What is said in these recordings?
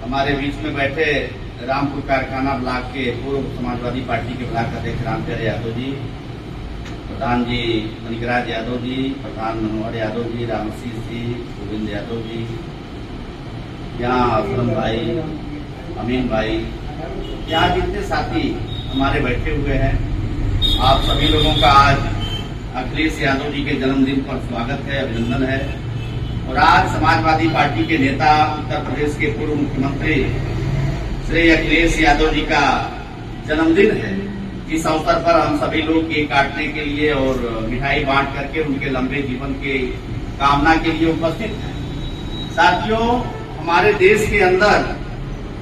हमारे बीच में बैठे रामपुर कारखाना ब्लॉक के पूर्व समाजवादी पार्टी के ब्लॉक अध्यक्ष रामचंद्र यादव जी, प्रधान जी मणिकराज यादव जी, प्रधान मनोहर यादव जी, रामशीष जी, गोविंद यादव जी, यहाँ असलम भाई, अमीन भाई, यहाँ जितने साथी हमारे बैठे हुए हैं, आप सभी लोगों का आज अखिलेश यादव जी के जन्मदिन पर स्वागत है, अभिनंदन है। और आज समाजवादी पार्टी के नेता उत्तर प्रदेश के पूर्व मुख्यमंत्री श्री अखिलेश यादव जी का जन्मदिन है। इस अवसर पर हम सभी लोग केक काटने के लिए और मिठाई बांट करके उनके लंबे जीवन के कामना के लिए उपस्थित हैं। साथियों, हमारे देश के अंदर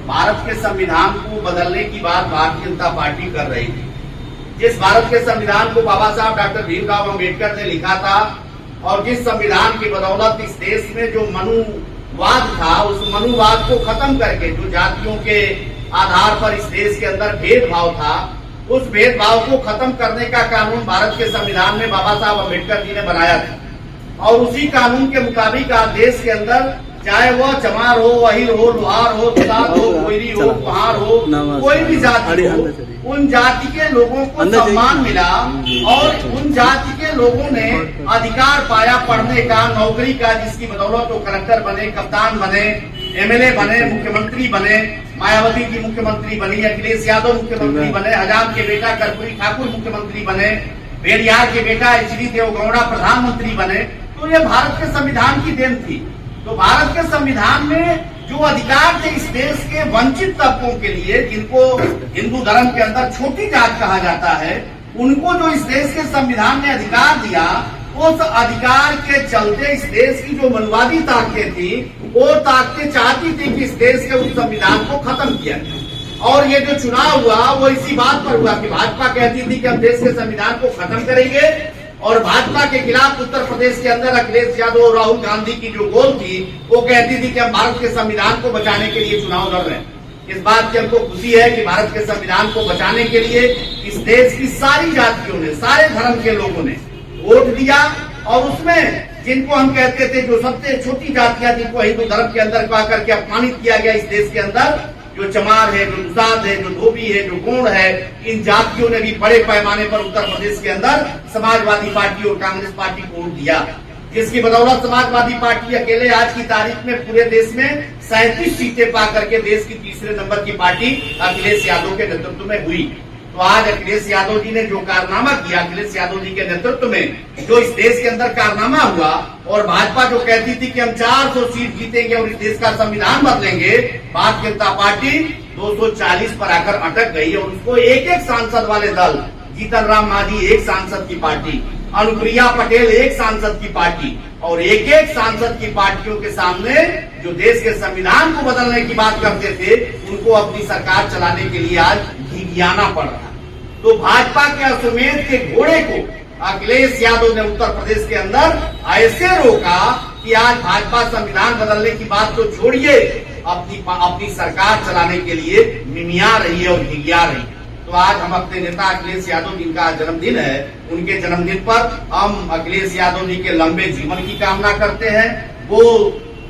भारत के संविधान को बदलने की बात भारतीय जनता पार्टी कर रही थी। जिस भारत के संविधान को बाबा साहब डॉक्टर भीमराव अम्बेडकर ने लिखा था और जिस संविधान की बदौलत इस देश में जो मनुवाद था, उस मनुवाद को खत्म करके जो जातियों के आधार पर इस देश के अंदर भेदभाव था, उस भेदभाव को खत्म करने का कानून भारत के संविधान में बाबा साहब अम्बेडकर जी ने बनाया था। और उसी कानून के मुताबिक आज देश के अंदर चाहे वह चमार हो, अहिर हो, लोहार हो, दुधात हो, कोयरी हो, कुम्हार हो, कोई भी जाति हो, उन जाति के लोगों को सम्मान मिला और उन जाति के लोगों ने अधिकार पाया पढ़ने का, नौकरी का, जिसकी बदौलत वो कलेक्टर बने, कप्तान बने, एमएलए बने, मुख्यमंत्री बने। मायावती जी मुख्यमंत्री बनी, अखिलेश यादव मुख्यमंत्री बने, हजाम के बेटा कर्पूरी ठाकुर मुख्यमंत्री बने, बेड़ियार के बेटा एचडी देवगौड़ा प्रधानमंत्री बने। तो ये भारत के संविधान की देन थी। तो भारत के संविधान में जो अधिकार थे इस देश के वंचित तबकों के लिए, जिनको हिंदू धर्म के अंदर छोटी जात कहा जाता है, उनको जो इस देश के संविधान ने अधिकार दिया, उस अधिकार के चलते इस देश की जो मनुवादी ताकतें थी, वो ताकतें चाहती थी कि इस देश के उस संविधान को खत्म किया जाए। और ये जो चुनाव हुआ वो इसी बात पर हुआ कि भाजपा कहती थी कि हम देश के संविधान को खत्म करेंगे, और भाजपा के खिलाफ उत्तर प्रदेश के अंदर अखिलेश यादव और राहुल गांधी की जो गोल थी, वो कहती थी कि हम भारत के संविधान को बचाने के लिए चुनाव लड़ रहे हैं। इस बात की हमको खुशी है कि भारत के संविधान को बचाने के लिए इस देश की सारी जातियों ने, सारे धर्म के लोगों ने वोट दिया। और उसमें जिनको हम कहते थे जो सबसे छोटी जातियां, जिनको हिंदू धर्म के अंदर कहा करके अपमानित किया गया इस देश के अंदर, जो चमार है, जो दुसाद है, जो धोबी है, जो गोंड है, इन जातियों ने भी बड़े पैमाने पर उत्तर प्रदेश के अंदर समाजवादी पार्टी और कांग्रेस पार्टी को वोट दिया, जिसकी बदौलत समाजवादी पार्टी अकेले आज की तारीख में पूरे देश में 37 सीटें पा करके देश की तीसरे नंबर की पार्टी अखिलेश यादव के नेतृत्व में हुई। तो आज अखिलेश यादव जी ने जो कारनामा किया, अखिलेश यादव जी के नेतृत्व में जो इस देश के अंदर कारनामा हुआ, और भाजपा जो कहती थी कि हम 400 सीट जीतेंगे और इस देश का संविधान बदलेंगे, भारतीय जनता पार्टी 240 पर आकर अटक गई। और उसको एक एक सांसद वाले दल, जीतन राम मांझी एक सांसद की पार्टी, अनुप्रिया पटेल एक सांसद की पार्टी, और एक एक सांसद की पार्टियों के सामने जो देश के संविधान को बदलने की बात करते थे, उनको अपनी सरकार चलाने के लिए आज घिघियाना पड़ रहा। तो भाजपा के अश्वमेध के घोड़े को अखिलेश यादव ने उत्तर प्रदेश के अंदर ऐसे रोका कि आज भाजपा संविधान बदलने की बात तो छोड़िए, अपनी सरकार चलाने के लिए मिमिया रही है और घिघिया रही है। तो आज हम अपने नेता अखिलेश यादव जिनका जन्मदिन है, उनके जन्मदिन पर हम अखिलेश यादव जी के लंबे जीवन की कामना करते हैं। वो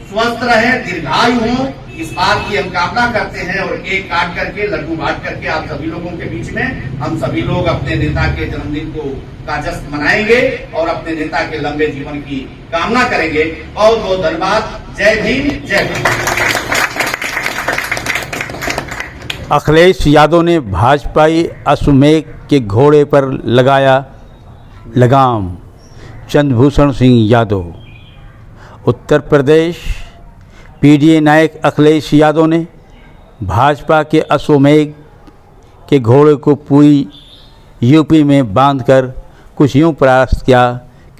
स्वस्थ रहे, दीर्घायु हों, इस बात की हम कामना करते हैं। और केक काट करके, लड्डू बांट करके आप सभी लोगों के बीच में हम सभी लोग अपने नेता के जन्मदिन को का जश्न मनाएंगे और अपने नेता के लंबे जीवन की कामना करेंगे। बहुत बहुत धन्यवाद। जय भीम, जय भीम। अखिलेश यादव ने भाजपाई अश्वमेध के घोड़े पर लगाया लगाम। चंद्रभूषण सिंह यादव। उत्तर प्रदेश पीडीए नायक अखिलेश यादव ने भाजपा के अश्वमेध के घोड़े को पूरी यूपी में बांधकर कुछ यूं प्रयास किया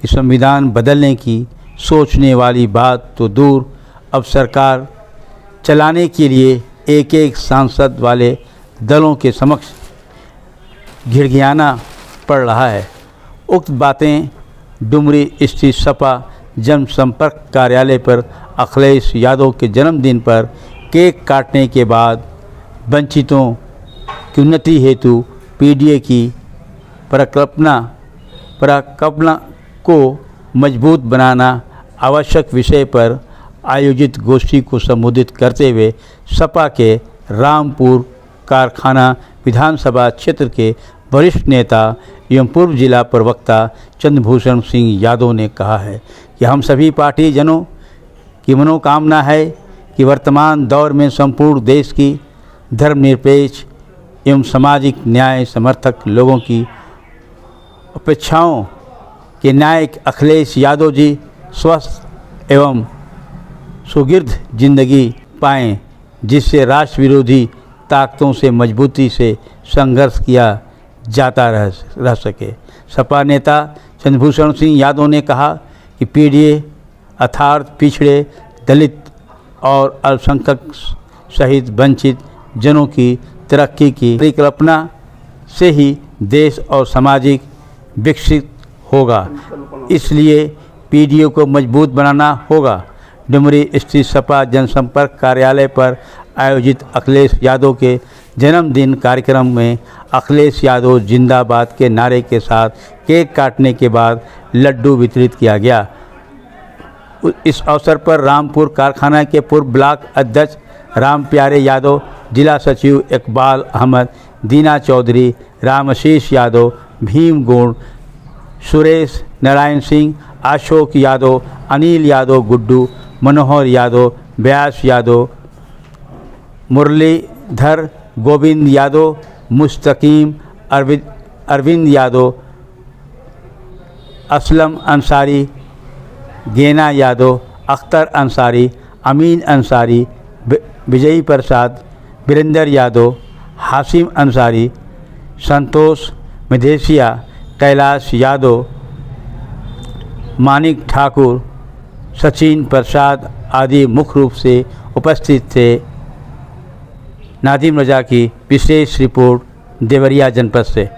कि संविधान बदलने की सोचने वाली बात तो दूर, अब सरकार चलाने के लिए एक एक सांसद वाले दलों के समक्ष घिड़घियाना पड़ रहा है। उक्त बातें डुमरी स्थित सपा जनसंपर्क कार्यालय पर अखिलेश यादव के जन्मदिन पर केक काटने के बाद वंचितों की उन्नति हेतु पीडीए की परिकल्पना को मजबूत बनाना आवश्यक विषय पर आयोजित गोष्ठी को संबोधित करते हुए सपा के रामपुर कारखाना विधानसभा क्षेत्र के वरिष्ठ नेता एवं पूर्व जिला प्रवक्ता चंद्रभूषण सिंह यादव ने कहा है कि हम सभी पार्टी जनों की मनोकामना है कि वर्तमान दौर में संपूर्ण देश की धर्मनिरपेक्ष एवं सामाजिक न्याय समर्थक लोगों की अपेक्षाओं के नायक अखिलेश यादव जी स्वस्थ एवं सुगीर्घ जिंदगी पाएं, जिससे राष्ट्र विरोधी ताकतों से मजबूती से संघर्ष किया जाता रह सके। सपा नेता चंद्रभूषण सिंह यादव ने कहा कि पीडीए अर्थात पिछड़े, दलित और अल्पसंख्यक सहित वंचित जनों की तरक्की की परिकल्पना से ही देश और सामाजिक विकसित होगा। इसलिए पीडीए को मजबूत बनाना होगा। डुमरी स्थित सपा जनसंपर्क कार्यालय पर आयोजित अखिलेश यादव के जन्मदिन कार्यक्रम में अखिलेश यादव जिंदाबाद के नारे के साथ केक काटने के बाद लड्डू वितरित किया गया। इस अवसर पर रामपुर कारखाना के पूर्व ब्लॉक अध्यक्ष राम प्यारे यादव, जिला सचिव इकबाल अहमद, दीना चौधरी, रामशीष यादव, भीम गोंड, सुरेश नारायण सिंह, अशोक यादव, अनिल यादव, गुड्डू, मनोहर यादव, व्यास यादव, मुरलीधर, गोविंद यादव, मुस्तकीम, अरविंद यादव, असलम अंसारी, गेना यादव, अख्तर अंसारी, अमीन अंसारी, विजयी प्रसाद, वीरेंद्र यादव, हासिम अंसारी, संतोष मधेसिया, कैलाश यादव, मानिक ठाकुर, सचिन प्रसाद आदि मुख्य रूप से उपस्थित थे। नादिम रजा की विशेष रिपोर्ट देवरिया जनपद से।